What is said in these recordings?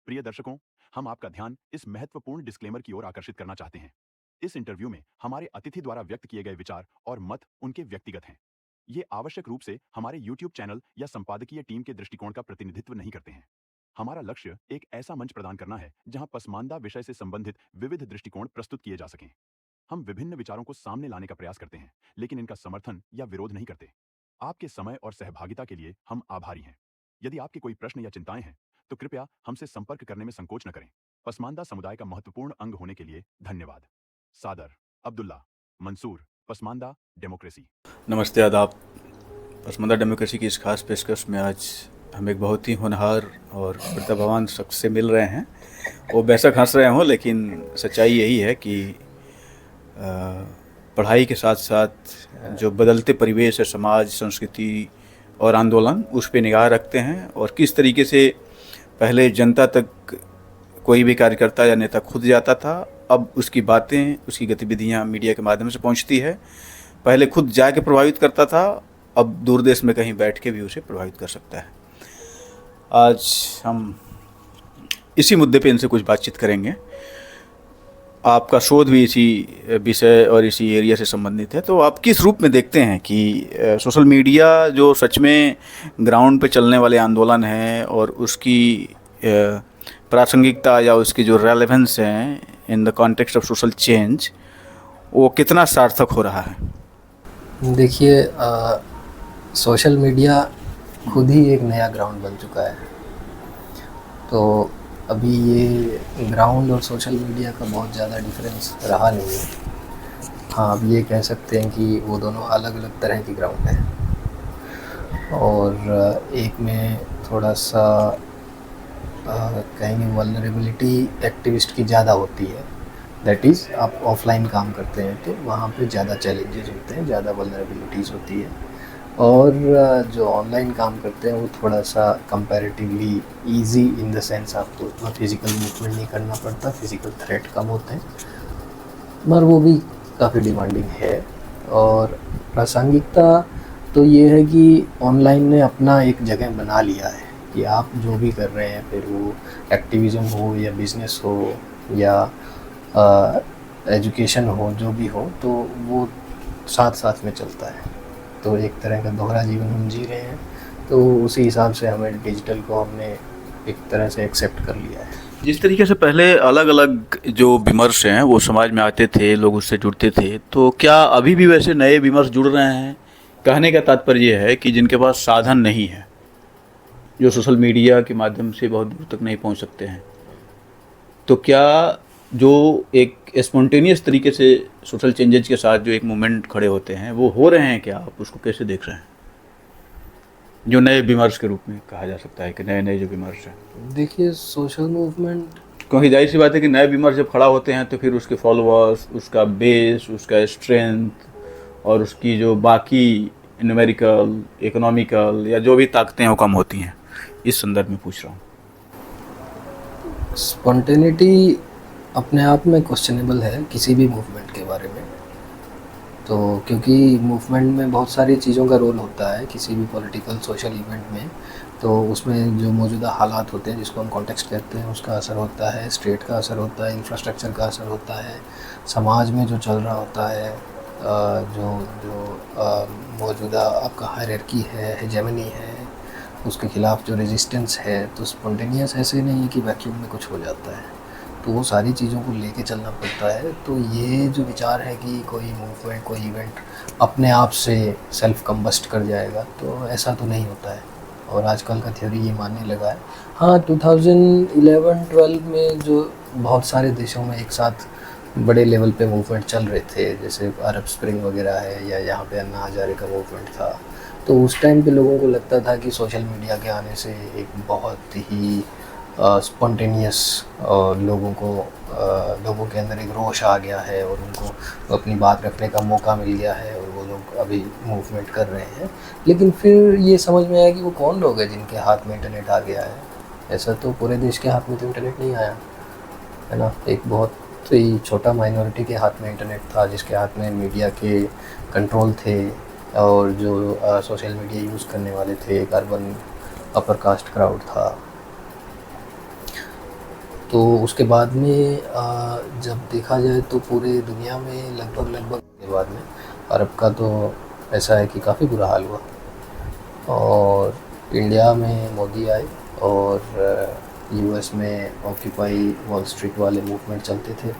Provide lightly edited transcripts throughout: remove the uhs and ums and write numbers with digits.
प्रिय दर्शकों, हम आपका ध्यान इस महत्वपूर्ण डिस्क्लेमर की ओर आकर्षित करना चाहते हैं। इस इंटरव्यू में हमारे अतिथि द्वारा व्यक्त किए गए विचार और मत उनके व्यक्तिगत हैं। ये आवश्यक रूप से हमारे YouTube चैनल या संपादकीय टीम के दृष्टिकोण का प्रतिनिधित्व नहीं करते हैं। हमारा लक्ष्य एक ऐसा मंच प्रदान करना है जहां पसमानदा विषय से संबंधित विविध दृष्टिकोण प्रस्तुत किए जा सकें। हम विभिन्न विचारों को सामने लाने का प्रयास करते हैं, लेकिन इनका समर्थन या विरोध नहीं करते। आपके समय और सहभागिता के लिए हम आभारी हैं। यदि आपके कोई प्रश्न या चिंताएं हैं, तो कृपया हमसे संपर्क करने में संकोच न करें। पसमानदा समुदाय का महत्वपूर्ण अंग होने के लिए धन्यवाद। सादर अब्दुल्ला मंसूर, पसमानदा डेमोक्रेसी। नमस्ते, आदाब। पसमानदा डेमोक्रेसी की इस खास पेशकश में आज हम एक बहुत ही होनहार और प्रतिभावान शख्स से मिल रहे हैं। वो बेशक हंस रहे हों, लेकिन सच्चाई यही है कि पढ़ाई के साथ साथ जो बदलते परिवेश है, समाज, संस्कृति और आंदोलन, उस पे निगाह रखते हैं और किस तरीके से पहले जनता तक कोई भी कार्यकर्ता या नेता खुद जाता था, अब उसकी बातें, उसकी गतिविधियां मीडिया के माध्यम से पहुंचती है। पहले खुद जाके प्रभावित करता था, अब दूर देश में कहीं बैठ के भी उसे प्रभावित कर सकता है। आज हम इसी मुद्दे पे इनसे कुछ बातचीत करेंगे। आपका शोध भी इसी विषय और इसी एरिया से संबंधित है, तो आप किस रूप में देखते हैं कि सोशल मीडिया जो सच में ग्राउंड पे चलने वाले आंदोलन हैं और उसकी प्रासंगिकता या उसकी जो रेलेवेंस है in the context of social change, वो कितना सार्थक हो रहा है? देखिए, सोशल मीडिया खुद ही एक नया ग्राउंड बन चुका है। तो अभी ये ग्राउंड और सोशल मीडिया का बहुत ज़्यादा डिफरेंस रहा नहीं है। हाँ, अब ये कह सकते हैं कि वो दोनों अलग अलग तरह की ग्राउंड है और एक में थोड़ा सा कहेंगे वल्नरेबिलिटी एक्टिविस्ट की ज़्यादा होती है। दैट इज़, आप ऑफलाइन काम करते हैं तो वहाँ पे ज़्यादा चैलेंजेस होते हैं, ज़्यादा वल्नरेबिलिटीज़ होती है। और जो ऑनलाइन काम करते हैं वो थोड़ा सा comparatively easy in the sense आपको उतना फिज़िकल मूवमेंट नहीं करना पड़ता, फिज़िकल थ्रेट कम होते हैं, मगर वो भी काफ़ी डिमांडिंग है। और प्रासंगिकता तो ये है कि ऑनलाइन ने अपना एक जगह बना लिया है कि आप जो भी कर रहे हैं, फिर वो एक्टिविज़म हो या बिज़नेस हो या एजुकेशन हो, जो भी हो, तो वो साथ साथ में चलता है। तो एक तरह का दोहरा जीवन हम जी रहे हैं, तो उसी हिसाब से हमें डिजिटल को हमने एक तरह से एक्सेप्ट कर लिया है। जिस तरीके से पहले अलग अलग जो विमर्श हैं वो समाज में आते थे, लोग उससे जुड़ते थे, तो क्या अभी भी वैसे नए विमर्श जुड़ रहे हैं? कहने का तात्पर्य ये है कि जिनके पास साधन नहीं है, जो सोशल मीडिया के माध्यम से बहुत दूर तक नहीं पहुंच सकते हैं, तो क्या जो एक स्पॉन्टेनियस तरीके से सोशल चेंजेज के साथ जो एक मूवमेंट खड़े होते हैं, वो हो रहे हैं? क्या आप उसको कैसे देख रहे हैं, जो नए विमर्श के रूप में कहा जा सकता है कि नए नए जो विमर्श हैं? देखिए, सोशल मूवमेंट, क्योंकि जाहिर सी बात है कि नए विमर्श जब खड़ा होते हैं तो फिर उसके फॉलोअर्स, उसका बेस, उसका स्ट्रेंथ और उसकी जो बाकी न्यूमेरिकल, इकोनॉमिकल या जो भी ताकतें हैं वो कम होती हैं। इस संदर्भ में पूछ रहा हूँ। स्पॉन्टेनिटी अपने आप में क्वेश्चनेबल है किसी भी मूवमेंट के बारे में। तो क्योंकि मूवमेंट में बहुत सारी चीज़ों का रोल होता है, किसी भी पॉलिटिकल सोशल इवेंट में, तो उसमें जो मौजूदा हालात होते हैं जिसको हम कॉन्टेक्स्ट कहते हैं, उसका असर होता है, स्टेट का असर होता है, इंफ्रास्ट्रक्चर का असर होता है, समाज में जो चल रहा होता है, जो जो मौजूदा आपका हायरार्की है, हेजेमनी है, उसके खिलाफ जो रेजिस्टेंस है। तो स्पॉन्टेनियस ऐसे नहीं है कि वैक्यूम में कुछ हो जाता है, तो वो सारी चीज़ों को लेके चलना पड़ता है। तो ये जो विचार है कि कोई मूवमेंट, कोई इवेंट अपने आप से सेल्फ कंबस्ट कर जाएगा, तो ऐसा तो नहीं होता है और आजकल का थ्योरी ये मानने लगा है। हाँ, 2011-12 में जो बहुत सारे देशों में एक साथ बड़े लेवल पे मूवमेंट चल रहे थे, जैसे अरब स्प्रिंग वगैरह है या यहाँ पे अन्ना हजारे का मूवमेंट था, तो उस टाइम पे लोगों को लगता था कि सोशल मीडिया के आने से एक बहुत ही स्पॉन्टेनियस लोगों के अंदर एक रोष आ गया है और उनको अपनी बात रखने का मौका मिल गया है और वो लोग अभी मूवमेंट कर रहे हैं। लेकिन फिर ये समझ में आया कि वो कौन लोग हैं जिनके हाथ में इंटरनेट आ गया है। ऐसा तो पूरे देश के हाथ में तो इंटरनेट नहीं आया है ना, एक बहुत ही छोटा माइनॉरिटी के हाथ में इंटरनेट था, जिसके हाथ में मीडिया के कंट्रोल थे और जो सोशल मीडिया यूज़ करने वाले थे एक अर्बन अपर कास्ट क्राउड था। तो उसके बाद में जब देखा जाए तो पूरे दुनिया में लगभग के बाद में अरब का तो ऐसा है कि काफ़ी बुरा हाल हुआ, और इंडिया में मोदी आए और यूएस में ऑक्यूपाई वॉल स्ट्रीट वाले मूवमेंट चलते थे,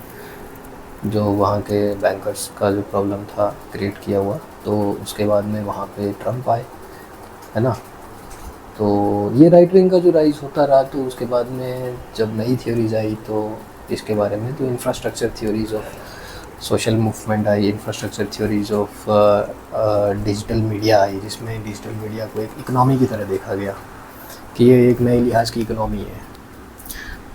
जो वहाँ के बैंकर्स का जो प्रॉब्लम था क्रिएट किया हुआ, तो उसके बाद में वहाँ पे ट्रम्प आए, है ना। तो ये राइट विंग का जो राइज होता रहा, तो उसके बाद में जब नई थ्योरीज आई तो इसके बारे में, तो infrastructure theories of social movement आई, infrastructure theories of digital media आई, जिसमें डिजिटल मीडिया को एक इकनॉमी की तरह देखा गया कि ये एक नए लिहाज की इकनॉमी है,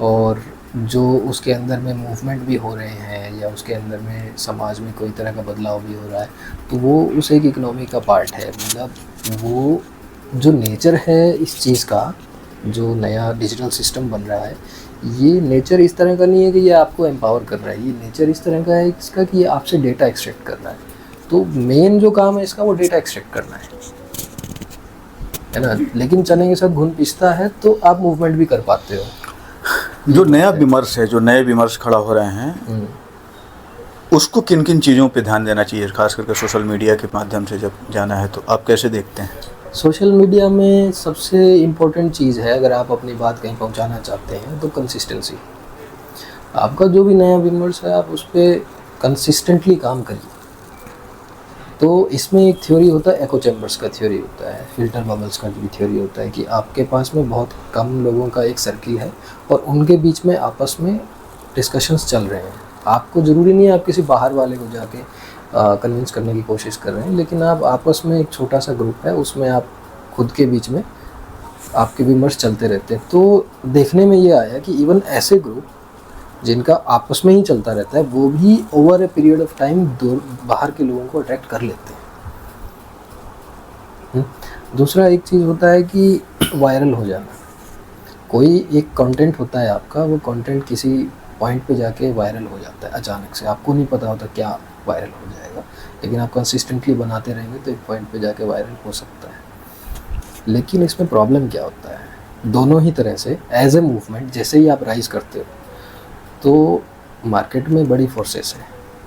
और जो उसके अंदर में मूवमेंट भी हो रहे हैं या उसके अंदर में समाज में कोई तरह का बदलाव भी हो रहा है, तो वो उस एक इकनॉमी का पार्ट है। मतलब वो जो नेचर है इस चीज़ का, जो नया डिजिटल सिस्टम बन रहा है, ये नेचर इस तरह का नहीं है कि ये आपको एम्पावर कर रहा है, ये नेचर इस तरह का है इसका कि ये आपसे डेटा एक्सट्रैक्ट कर रहा है। तो मेन जो काम है इसका वो डेटा एक्सट्रैक्ट करना है ना। लेकिन चने के साथ घुन पिसता है तो आप मूवमेंट भी कर पाते हो। जो नया विमर्श है, जो नए विमर्श खड़ा हो रहे हैं, उसको किन किन चीज़ों पे ध्यान देना चाहिए, खास करके सोशल मीडिया के माध्यम से जब जाना है, तो आप कैसे देखते हैं? सोशल मीडिया में सबसे इम्पोर्टेंट चीज़ है, अगर आप अपनी बात कहीं पहुंचाना चाहते हैं तो कंसिस्टेंसी। आपका जो भी नया विमर्श है आप उस पर कंसिस्टेंटली काम करिए। तो इसमें एक थ्योरी होता है, एको चैम्बर्स का थ्योरी होता है, फिल्टर बबल्स का भी थ्योरी होता है कि आपके पास में बहुत कम लोगों का एक सर्किल है और उनके बीच में आपस में डिस्कशंस चल रहे हैं। आपको ज़रूरी नहीं है आप किसी बाहर वाले को जाके कन्विंस करने की कोशिश कर रहे हैं, लेकिन आप आपस में एक छोटा सा ग्रुप है, उसमें आप खुद के बीच में आपके विमर्श चलते रहते हैं। तो देखने में ये आया कि इवन ऐसे ग्रुप जिनका आपस में ही चलता रहता है, वो भी over a period of time बाहर के लोगों को अट्रैक्ट कर लेते हैं। दूसरा एक चीज़ होता है कि वायरल हो जाना। कोई एक कंटेंट होता है आपका, वो कंटेंट किसी पॉइंट पे जाके वायरल हो जाता है अचानक से, आपको नहीं पता होता क्या वायरल हो जाएगा, लेकिन आप कंसिस्टेंटली बनाते रहेंगे तो एक पॉइंट पे जाके वायरल हो सकता है। लेकिन इसमें प्रॉब्लम क्या होता है, दोनों ही तरह से एज ए मूवमेंट जैसे ही आप राइज करते हो तो मार्केट में बड़ी फोर्सेस है।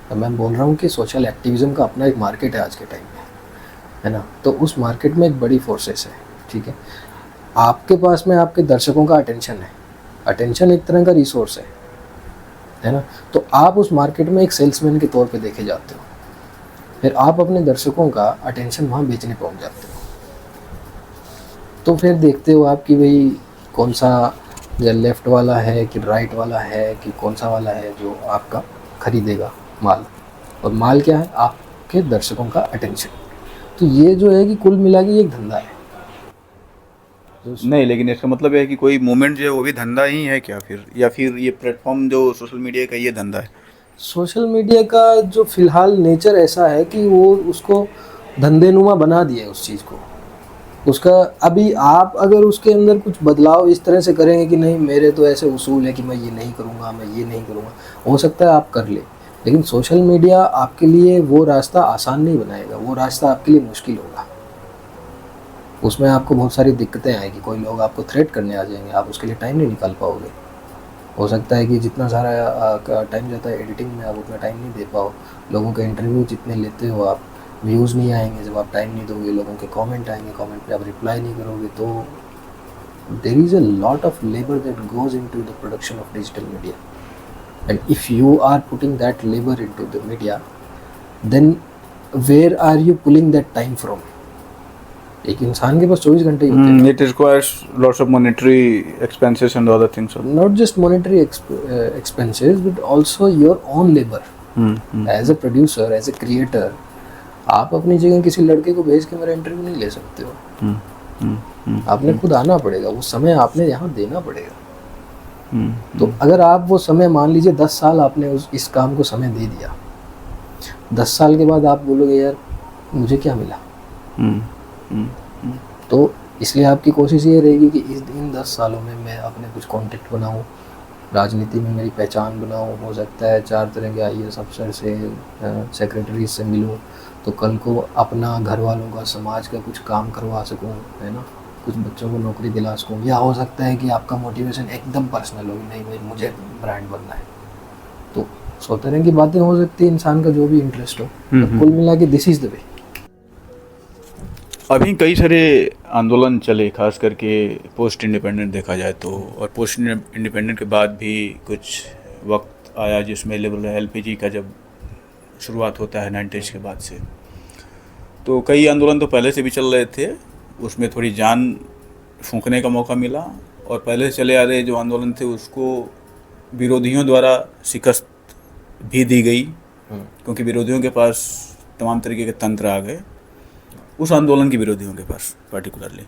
तो मैं बोल रहा हूँ कि सोशल एक्टिविज़म का अपना एक मार्केट है आज के टाइम में, है ना। तो उस मार्केट में एक बड़ी फोर्सेस है, ठीक है। आपके पास में आपके दर्शकों का अटेंशन है, अटेंशन एक तरह का रिसोर्स है ना। तो आप उस मार्केट में एक सेल्समैन के तौर पे देखे जाते हो, फिर आप अपने दर्शकों का अटेंशन वहाँ बेचने पहुँच जाते हो। तो फिर देखते हो आप कि भाई कौन सा या लेफ़्ट वाला है कि राइट वाला है कि कौन सा वाला है जो आपका खरीदेगा माल, और माल क्या है, आपके दर्शकों का अटेंशन। तो ये जो है कि कुल मिला के एक धंधा है। नहीं, लेकिन इसका मतलब है कि कोई मूवमेंट जो है वो भी धंधा ही है क्या फिर, या फिर ये प्लेटफॉर्म जो सोशल मीडिया का ये धंधा है? सोशल मीडिया का जो फ़िलहाल नेचर ऐसा है कि वो उसको धंधेनुमा बना दिया है उस चीज़ को। उसका अभी आप अगर उसके अंदर कुछ बदलाव इस तरह से करेंगे कि नहीं मेरे तो ऐसे उसूल है कि मैं ये नहीं करूँगा, मैं ये नहीं करूँगा, हो सकता है आप कर ले, लेकिन सोशल मीडिया आपके लिए वो रास्ता आसान नहीं बनाएगा, वो रास्ता आपके लिए मुश्किल होगा। उसमें आपको बहुत सारी दिक्कतें आएगी, कोई लोग आपको थ्रेट करने आ जाएंगे, आप उसके लिए टाइम नहीं निकाल पाओगे। हो सकता है कि जितना सारा टाइम जाता है एडिटिंग में, आप उतना टाइम नहीं दे पाओ। लोगों के इंटरव्यू जितने लेते हो आप, व्यूज़ नहीं आएंगे जब आप टाइम नहीं दोगे, लोगों के कमेंट आएंगे, कमेंट पे आप रिप्लाई नहीं करोगे। तो there is a lot of labour that goes into the production of digital media, and if you are putting that labour into the media, then where are you pulling that time from? एक इंसान के पास 24 घंटे ही होते हैं। It requires lots of monetary expenses and other things. Not just monetary expenses, but also your own labor. As a producer, as a creator, आप अपनी जगह किसी लड़के को भेज के मेरा इंटरव्यू नहीं ले सकते हो। आपने खुद आना पड़ेगा, वो समय आपने यहाँ देना पड़ेगा। तो अगर आप वो समय, मान लीजिए 10 साल आपने इस काम को समय दे दिया, 10 साल के बाद आप बोलोगे यार मुझे क्या मिला। तो इसलिए आपकी कोशिश ये रहेगी कि इन 10 सालों में मैं अपने कुछ कॉन्टेक्ट बनाऊं, राजनीति में मेरी पहचान बनाऊं, हो सकता है 4 तरह के IAS अफसर से, सेक्रेटरी से मिलूं, तो कल को अपना, घर वालों का, समाज का कुछ काम करवा सकूं, है ना, कुछ बच्चों को नौकरी दिला सकूँ, या हो सकता है कि आपका मोटिवेशन एकदम पर्सनल हो, नहीं भाई मुझे ब्रांड बनना है। तो 100 तरह की बातें हो सकती है, इंसान का जो भी इंटरेस्ट हो। तो कुल मिला के दिस इज़ द वे। अभी कई सारे आंदोलन चले, खास करके पोस्ट इंडिपेंडेंट देखा जाए तो, और पोस्ट इंडिपेंडेंट के बाद भी कुछ वक्त आया जिसमें एलपीजी का जब शुरुआत होता है 90s के बाद से, तो कई आंदोलन तो पहले से भी चल रहे थे, उसमें थोड़ी जान फूंकने का मौका मिला, और पहले से चले आ रहे जो आंदोलन थे उसको विरोधियों द्वारा शिकस्त भी दी गई, क्योंकि विरोधियों के पास तमाम तरीके के तंत्र आ गए, उस आंदोलन के विरोधियों के पास पर्टिकुलरली।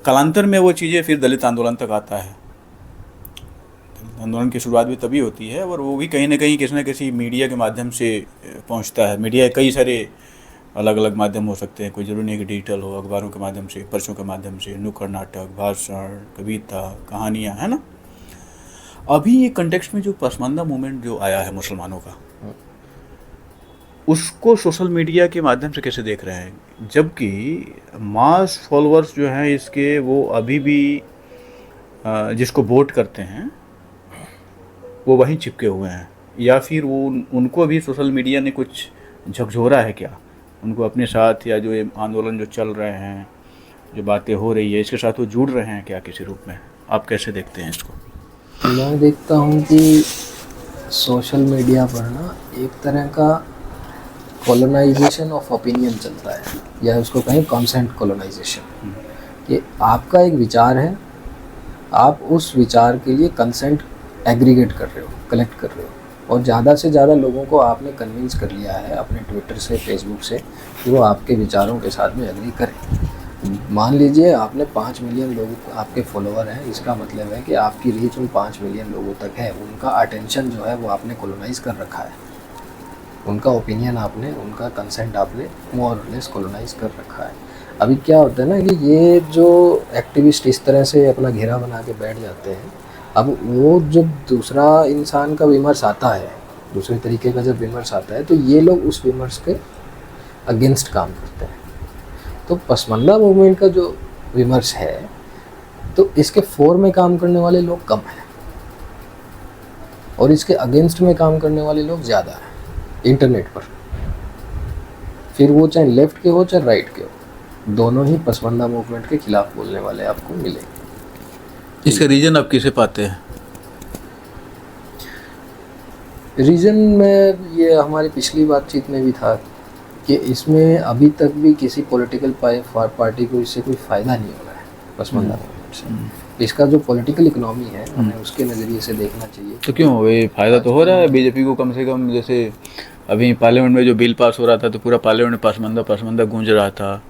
कालांतर में वो चीज़ें फिर दलित आंदोलन तक आता है। आंदोलन की शुरुआत भी तभी होती है, और वो भी कहीं ना कहीं किसी न किसी मीडिया के माध्यम से पहुंचता है। मीडिया कई सारे अलग अलग माध्यम हो सकते हैं, कोई जरूरी नहीं कि डिजिटल हो, अखबारों के माध्यम से, पर्चों के माध्यम से, नुक्कड़ नाटक, भाषण, कविता, कहानियाँ, है ना। अभी ये कंटेक्स्ट में जो पसमानदा मूवमेंट जो आया है मुसलमानों का, उसको सोशल मीडिया के माध्यम से कैसे देख रहे हैं, जबकि मास फॉलोअर्स जो हैं इसके वो अभी भी जिसको वोट करते हैं वो वहीं चिपके हुए हैं, या फिर वो उनको भी सोशल मीडिया ने कुछ झकझोरा है क्या, उनको अपने साथ, या जो ये आंदोलन जो चल रहे हैं, जो बातें हो रही है, इसके साथ वो जुड़ रहे हैं क्या किसी रूप में? आप कैसे देखते हैं इसको? मैं देखता हूँ कि सोशल मीडिया पर ना एक तरह का कॉलोनाइजेशन ऑफ ओपिनियन चलता है, या उसको कहें कॉन्सेंट कॉलोनाइजेशन। कि आपका एक विचार है, आप उस विचार के लिए कंसेंट एग्रीगेट कर रहे हो, कलेक्ट कर रहे हो, और ज़्यादा से ज़्यादा लोगों को आपने कन्विंस कर लिया है अपने ट्विटर से, फेसबुक से, कि वो आपके विचारों के साथ में एग्री करें। मान लीजिए आपने 5 मिलियन लोग आपके फॉलोअर हैं, इसका मतलब है कि आपकी रीच उन 5 मिलियन लोगों तक है, उनका अटेंशन जो है वो आपने कॉलोनाइज कर रखा है, उनका ओपिनियन आपने, उनका कंसेंट आपने मोर और लेस कॉलोनाइज कर रखा है। अभी क्या होता है ना कि ये जो एक्टिविस्ट इस तरह से अपना घेरा बना के बैठ जाते हैं, अब वो जब दूसरा इंसान का विमर्श आता है, दूसरे तरीके का जब विमर्श आता है, तो ये लोग उस विमर्श के अगेंस्ट काम करते हैं। तो पसमानदा मूवमेंट का जो विमर्श है, तो इसके फोर में काम करने वाले लोग कम हैं, और इसके अगेंस्ट में काम करने वाले लोग ज़्यादा हैं इंटरनेट पर। फिर वो चाहे लेफ्ट के हो चाहे राइट के हो, दोनों ही पसमानदा मूवमेंट के खिलाफ बोलने वाले आपको मिलेंगे। इसका रीज़न आप किसे पाते हैं? रीज़न में ये हमारी पिछली बातचीत में भी था कि इसमें अभी तक भी किसी पॉलिटिकल पार्टी को इससे कोई फ़ायदा नहीं हो रहा है पसमानदा मूवमेंट से। इसका जो पॉलिटिकल इकोनॉमी है, हमें उसके नज़रिए से देखना चाहिए। तो क्यों ये फ़ायदा तो हो रहा है बीजेपी को, कम से कम जैसे अभी पार्लियामेंट में जो बिल पास हो रहा था तो पूरा पार्लियामेंट में पसमानदा गूंज रहा था।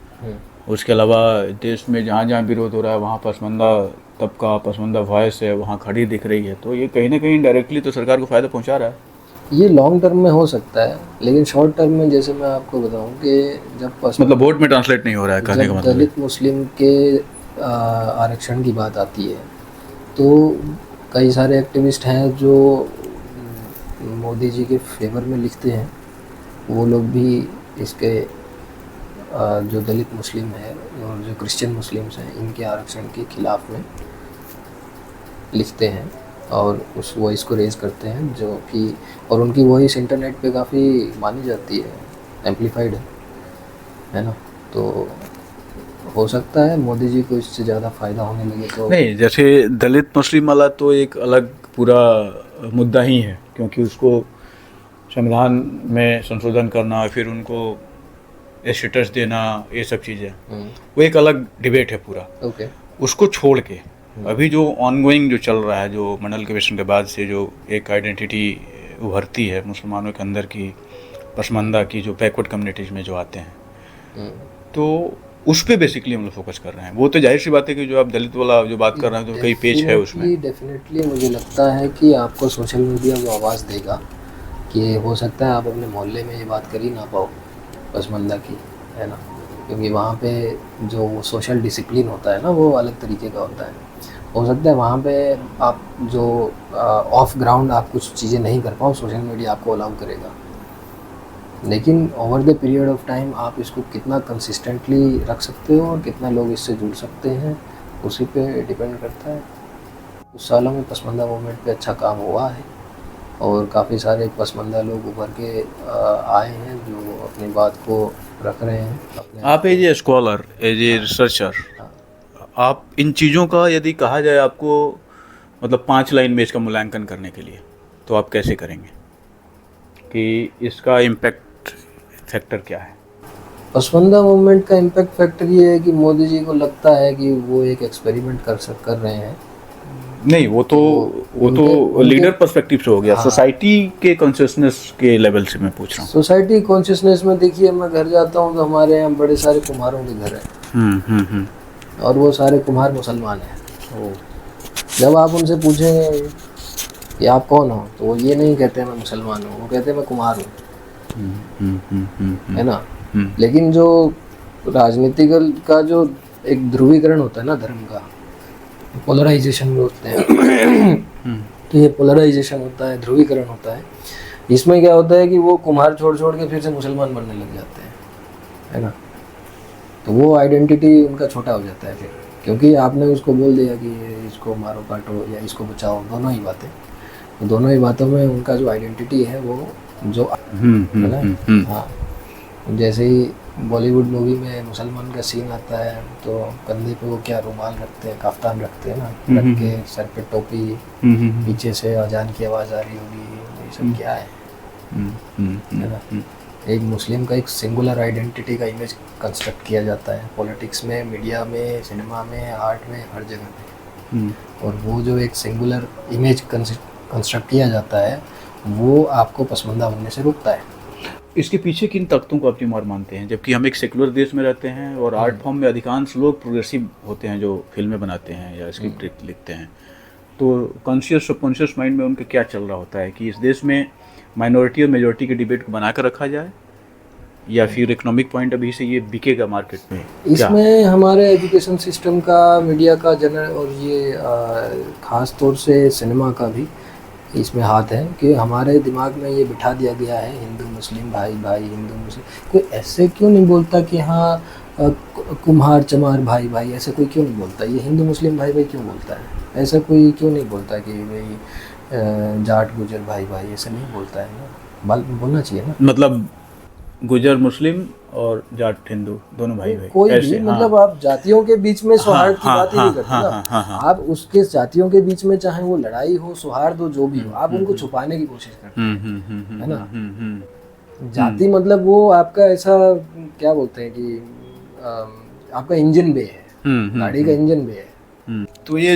उसके अलावा देश में जहाँ जहाँ विरोध हो रहा है वहाँ पसमानदा तबका, पसमानदा वॉइस है, वहाँ खड़ी दिख रही है। तो ये कहीं ना कहीं डायरेक्टली तो सरकार को फ़ायदा पहुँचा रहा है। ये लॉन्ग टर्म में हो सकता है, लेकिन शॉर्ट टर्म में जैसे मैं आपको बताऊं कि जब मतलब वोट में ट्रांसलेट नहीं हो रहा है, कहने का मतलब दलित मुस्लिम के आरक्षण की बात आती है, तो कई सारे एक्टिविस्ट हैं जो मोदी जी के फेवर में लिखते हैं। वो लोग भी इसके जो दलित मुस्लिम है और जो क्रिश्चियन मुस्लिम्स हैं, इनके आरक्षण के खिलाफ में लिखते हैं और उस वॉइस को रेज़ करते हैं, जो कि और उनकी वॉइस इंटरनेट पे काफ़ी मानी जाती है, एम्पलीफाइड है ना। तो हो सकता है मोदी जी को इससे ज़्यादा फ़ायदा होने लगे। तो नहीं, जैसे दलित मुस्लिम वाला तो एक अलग पूरा मुद्दा ही है, क्योंकि उसको संविधान में संशोधन करना, फिर उनको स्टेटस देना, ये सब चीज़ें वो एक अलग डिबेट है पूरा। ओके, उसको छोड़ के अभी जो ऑनगोइंग जो चल रहा है, जो मंडल कमीशन के बाद से जो एक आइडेंटिटी उभरती है मुसलमानों के अंदर की, पसमानदा की, जो बैकवर्ड कम्युनिटीज़ में जो आते हैं, तो उस पर बेसिकली हम लोग फोकस कर रहे हैं। वो तो जाहिर सी बात है कि जो आप दलित वाला जो बात कर रहे हैं तो कई पेज है उसमें। डेफिनेटली मुझे लगता है कि आपको सोशल मीडिया वो आवाज़ देगा कि हो सकता है आप अपने मोहल्ले में ये बात कर ही ना पाओ पसमानदा की, है ना, क्योंकि वहाँ पे जो सोशल डिसिप्लिन होता है ना, वो अलग तरीके का होता है। हो सकता है वहाँ पे आप जो ऑफ ग्राउंड आप कुछ चीज़ें नहीं कर पाओ, सोशल मीडिया आपको अलाउ करेगा। लेकिन over the period of time आप इसको कितना कंसिस्टेंटली रख सकते हो और कितना लोग इससे जुड़ सकते हैं, उसी पे डिपेंड करता है। कुछ सालों में पसमानदा मूवमेंट पे अच्छा काम हुआ है और काफ़ी सारे पसमानदा लोग उभर के आए हैं जो अपनी बात को रख रहे हैं अपने आप as a scholar, as a researcher, आप इन चीज़ों का यदि कहा जाए आपको मतलब 5 लाइन में इसका मूल्यांकन करने के लिए, तो आप कैसे करेंगे कि इसका इम्पैक्ट फैक्टर क्या है? पसमानदा मूवमेंट का इम्पैक्ट फैक्टर ये है कि मोदी जी को लगता है कि वो एक एक्सपेरिमेंट कर रहे हैं। नहीं, वो तो लीडर पर्सपेक्टिव से हो गया। सोसाइटी के कॉन्शियसनेस के लेवल से मैं पूछ रहा हूँ। सोसाइटी कॉन्शियसनेस में देखिए, मैं घर जाता हूँ तो हमारे यहाँ बड़े सारे कुम्हारों के घर हैं और वो सारे कुम्हार मुसलमान हैं। जब आप उनसे पूछें कि आप कौन हो, तो वो ये नहीं कहते मैं मुसलमान हूँ, वो कहते हैं मैं कुम्हार हूँ, है ना। लेकिन जो राजनीतिक का जो एक ध्रुवीकरण होता है ना धर्म का, पोलराइजेशन में होते हैं तो ये पोलराइजेशन होता है, ध्रुवीकरण होता है। इसमें क्या होता है कि वो कुम्हार छोड़ के फिर से मुसलमान बनने लग जाते हैं, है ना। तो वो आइडेंटिटी उनका छोटा हो जाता है फिर, क्योंकि आपने उसको बोल दिया कि इसको मारो काटो या इसको बचाओ, दोनों ही बातें। तो दोनों ही बातों में उनका जो आइडेंटिटी है वो जो है ना। हाँ, जैसे ही बॉलीवुड मूवी में मुसलमान का सीन आता है तो कंधे पे वो क्या रुमाल रखते हैं, काफ्तान रखते हैं ना, रख के सर पे टोपी, पीछे से अजान की आवाज़ आ रही होगी, ये सब क्या है, है ना। एक मुस्लिम का एक सिंगुलर आइडेंटिटी का इमेज कंस्ट्रक्ट किया जाता है पॉलिटिक्स में, मीडिया में, सिनेमा में, आर्ट में, हर जगह में। और वो जो एक सिंगुलर इमेज कंस्ट्रक्ट किया जाता है वो आपको पसमानदा बनने से रोकता है। इसके पीछे किन तख्तों को आप जिम्मेदार मानते हैं, जबकि हम एक सेकुलर देश में रहते हैं और आर्ट फॉर्म में अधिकांश लोग प्रोग्रेसिव होते हैं जो फिल्में बनाते हैं या स्क्रिप्ट लिखते हैं, तो कॉन्शियस सबकॉन्शियस माइंड में उनका क्या चल रहा होता है कि इस देश में माइनॉरिटी और मेजॉरिटी के डिबेट को बनाकर रखा जाए, या फिर इकोनॉमिक पॉइंट अभी से ये बिकेगा मार्केट में? इसमें हमारे एजुकेशन सिस्टम का, मीडिया का जनरल और ये ख़ास तौर से सिनेमा का भी इसमें हाथ है कि हमारे दिमाग में ये बिठा दिया गया है हिंदू मुस्लिम भाई भाई, हिंदू मुस्लिम। कोई ऐसे क्यों नहीं बोलता कि हाँ कुम्हार चमार भाई भाई, ऐसे कोई क्यों नहीं बोलता? ये हिंदू मुस्लिम भाई भाई क्यों बोलता है? ऐसा कोई क्यों नहीं बोलता कि भाई जाट गुजर भाई भाई, ऐसा नहीं बोलता है ना, बोलना चाहिए ना। मतलब गुजर मुस्लिम और जाट हिंदू दोनों भाई भाई कोई ऐसे, भी मतलब आप जातियों के बीच में सौहार्द की बात ही नहीं करते ना। आप उसके जातियों के बीच में चाहे वो लड़ाई हो, सौहार्द हो, जो भी हो, आप उनको छुपाने की कोशिश करते हैं, है ना। जाति मतलब वो आपका ऐसा क्या बोलते हैं कि आपका इंजन बे है, गाड़ी का इंजन बे है। तो ये